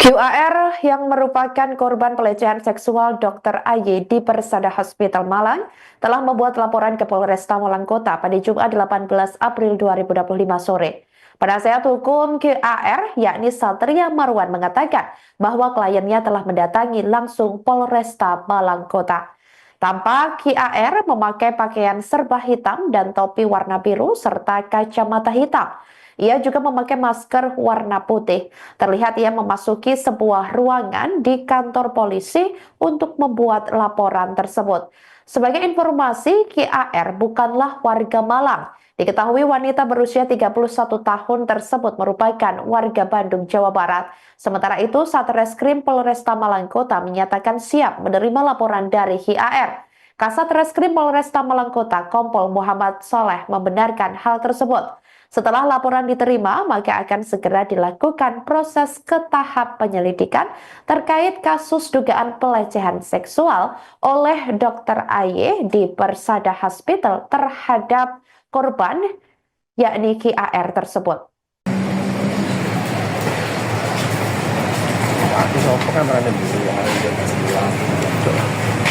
QAR yang merupakan korban pelecehan seksual Dr. AY di Persada Hospital Malang telah membuat laporan ke Polresta Malang Kota pada Jumat 18 April 2025 sore. Penasehat hukum QAR yakni Satria Marwan mengatakan bahwa kliennya telah mendatangi langsung Polresta Malang Kota. Tampak QAR memakai pakaian serba hitam dan topi warna biru serta kacamata hitam. Ia juga memakai masker warna putih. Terlihat ia memasuki sebuah ruangan di kantor polisi untuk membuat laporan tersebut. Sebagai informasi, QAR bukanlah warga Malang. Diketahui wanita berusia 31 tahun tersebut merupakan warga Bandung, Jawa Barat. Sementara itu, Satreskrim Polresta Malang Kota menyatakan siap menerima laporan dari QAR. Kasat Reskrim Polresta Malang Kota, Kompol Muhammad Soleh membenarkan hal tersebut. Setelah laporan diterima, maka akan segera dilakukan proses ke tahap penyelidikan terkait kasus dugaan pelecehan seksual oleh Dr. AY di Persada Hospital terhadap korban, yakni QAR tersebut. Aku sama kan ada dulu yang ada di